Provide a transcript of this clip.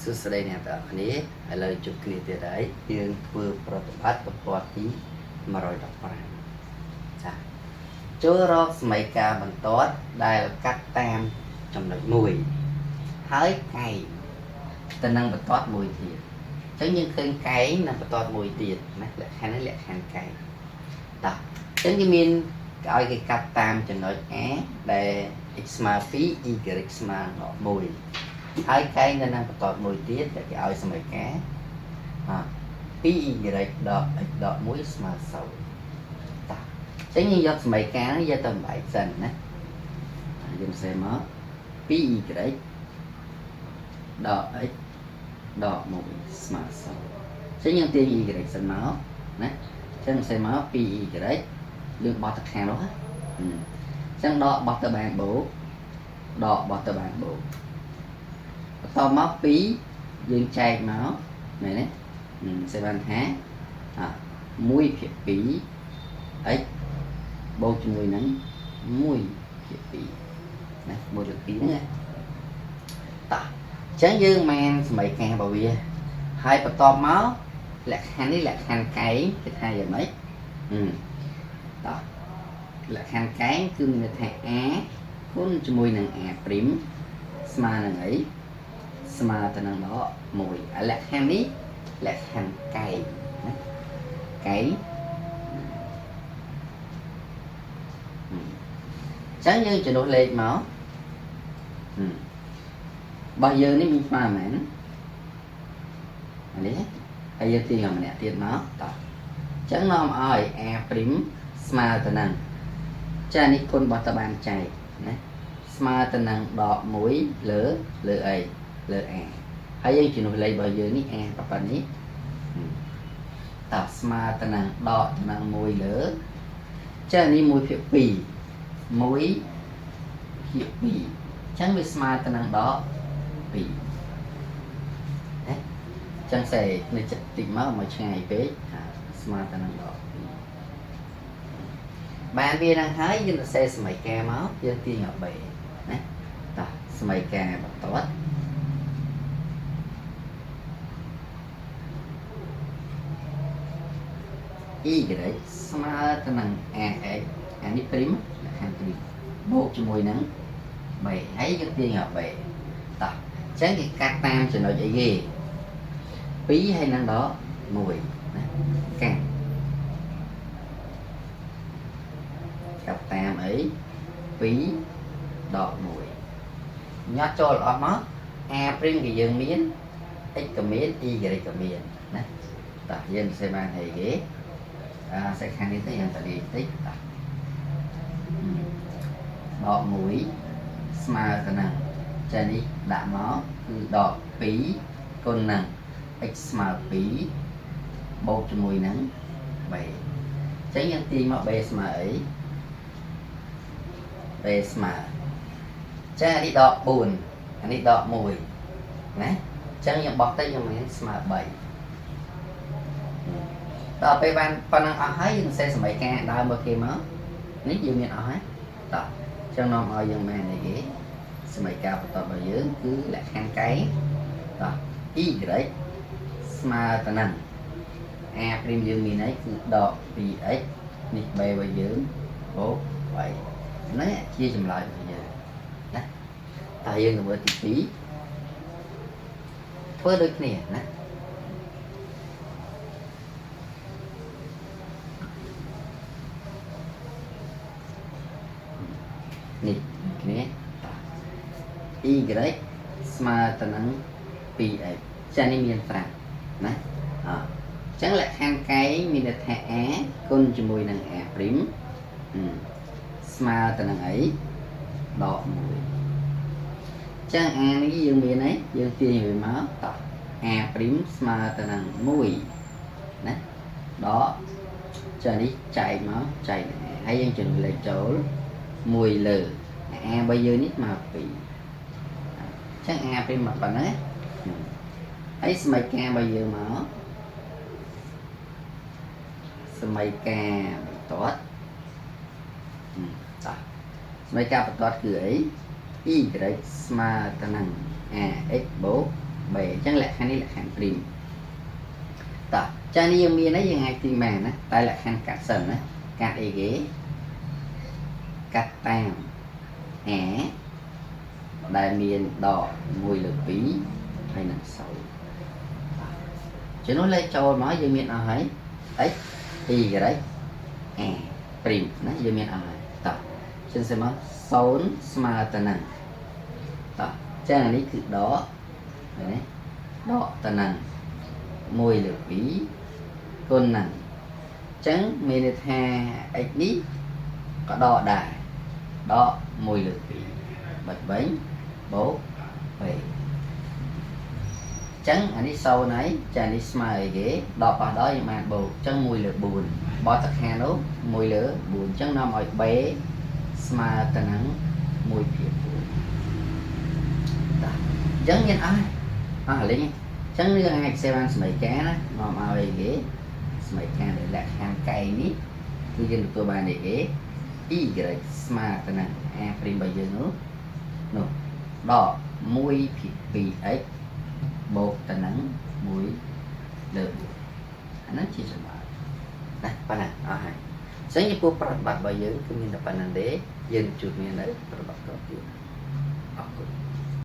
សួស្តីអ្នកទាំងអស់គ្នាឥឡូវជួបគ្នាទៀតហើយយើងធ្វើប្រតិបត្តិបន្ទាត់ទី115ចាចូលរកសមីការបន្ទាត់ដែលកាត់តាមចំណុច1ហើយកែងទៅនឹងបន្ទាត់មួយទៀតអញ្ចឹងយើងឃើញកែងនិងបន្ទាត់មួយទៀតណាលក្ខខណ្ឌនេះលក្ខខណ្ឌកែងតោះអញ្ចឹងគេមានឲ្យគេកាត់តាមចំណុច A ដែល x ស្មើ2 y ស្មើ1ហើយកែងនៅនឹងបន្ទាត់មួយទៀតដែលគេឲ្យសមីការ2y ដក x ដក1ស្មើ0តោះអញ្ចឹងយើងយកសមីការនេះយកទៅបំបែកសិនណាយើងសេមក 2y ដក x ដក1ស្មើ0អញ្ចឹងយើងទាញ y សិនមកណាអញ្ចឹងសេមក 2y យើងបត់ទៅខាងនោះអញ្ចឹងដកបត់ទៅបានបូកដកបត់ទៅបានបូកបន្តមក2យើងចែកមកមែនទេសេបានថា1ភាគ2 x បូកជាមួយនឹង1ភាគ2ណា1លើក2ហ្នឹងណាតោះអញ្ចឹងយើងបានសមីការរបស់វាហើយបន្តមកលក្ខខណ្ឌនេះលក្ខខណ្ឌកែងគេថាយ៉ាងម៉េចតោះលក្ខខណ្ឌកែងគឺមានថា a គុណជាមួយនឹង a' ស្មើនឹងអីស្មើទៅនឹងដក1លក្ខខណ្ឌនេះលក្ខខណ្ឌកែងណាកែងអញ្ចឹងយើងចំនួនលេខមករបស់យើងនេះមានស្មើមែននេះហើយយើងទាញម្នាក់ទៀតមកតោះអញ្ចឹងនាំឲ្យ a' ស្មើទៅនឹងចានេះគុណបត់ទៅបានចែកណាស្មើទៅនឹងដក1លើអីលើ a ហើយយើងជំនួសលេខរបស់យើងនេះ a ប៉ុណ្ណេះតើស្មើទៅនឹងដកទៅនឹង1លើចានេះ1ភាគ2 1ភាគ2អញ្ចឹងវាស្មើទៅនឹងដក2ណាអញ្ចឹងសេនៅចិត្តតិចមកឆ្ងាយពេកស្មើទៅនឹងដកបានវានឹងហើយយើងសរសេរសមីការមកយើងទាញឲ្យ3ណាតោះសមីការបន្ទាត់y ស្មើទៅនឹង ax អានេះព្រីមលក្ខខណ្ឌព្រីមបូកជាមួយនឹង3ហើយយើងទាញឲ្យ3តោះអញ្ចឹងគេកាត់តាមចំណុចអីគេ2ហើយនឹងដក1ណាកាត់តាមអី2ដក1ញ៉ាត់ចូលអស់មក a' គេយើងមាន x ក៏មាន y ក៏មានណាតោះយើងសេបានអីគេសេខាងនេះទៅយ៉ាងតលីតិចតោះដក1ស្មើទៅនឹងចានេះដាក់មកគឺដក2គុណនឹង x ស្មើ2បូកជាមួយនឹង3អញ្ចឹងយើងទាញមក b ស្មើអីស្មើចាអានេះដក4អានេះដក1ណាអញ្ចឹងយើងបោះទៅយើងមានស្មើ3ដល់ពេលបានប៉ុណ្ណឹងអស់ហើយយើងសេសមីការដើមមកគេមកនេះយើងមានអស់ហើយតោះអញ្ចឹងនាំឲ្យយើងបានអីគេសមីការបន្តរបស់យើងគឺលក្ខខណ្ឌកែងតោះ y ស្មើទៅនឹង a' យើងមានអីគឺដក 2x នេះ b របស់យើងបូក3ហ្នឹងជាចម្លើយរបស់យើងណាតែយើងទៅមើលទី2ធ្វើដូចគ្នាណានេះគ្នា y ស្មើទៅនឹង 2x ចានេះមានត្រាស់ណាអញ្ចឹងលក្ខខណ្ឌកែងមានន័យថា a គុណជាមួយនឹង a' ស្មើទៅនឹងអីដក1ចឹង a នេះយើងមានអីយើងទាញវាមកតោះ a' ស្មើទៅនឹង1ណាដកចានេះចែកមកចែកនឹង a ហើយយើងចំនួនលេខចូល1លើ a របស់យើងនេះមក2ចឹង a' មកប៉ុណ្ណឹងហើយសមីការរបស់យើងមកសមីការបន្ទាត់តោះសមីការបន្ទាត់គឺអី y ស្មើទៅនឹង ax បូក B chẳng lẽ khăn này là khăn prim ta cha ni mi nó như ngày tìm màn á tại là khăn cắt sần á cắt ấy ghế cắt tam đại miền đỏ mùi lực bí hay là sầu chứ nó lấy cho nói dưới miền nào ấy x y cái đấy prim nó dưới miền nào ấy tập trên xem nó xốn smart năng tập trang nàyคือđó đấy đó tần năng mùi lực bí côn năng trắng miền tha x ní có đỏ đài đó mùi lực bí bật bánh bố về trắng anh đi sau nấy chàng đi smile ghế đọc vào đó mà bầu chân mùi lửa buồn bỏ thật hà nốt mùi lửa buồn chân nó mọi bé smile tần nắng mùi phiền buồn chân nhân ai lấy chân như ai xe ban smile cá đó nó mà về ghế smile cá để lạc hàng cây nít tôi dân được tôi bàn để ghế y cái smile tần nắng prim bây giờ nữa đỏ mùi phì ấy bột tà nắng mùi lợn nó chỉ là này bạn này hai sáng như cô bạn bây giờ cũng như là bạn đế dân chuột miền đấy bạn có tiền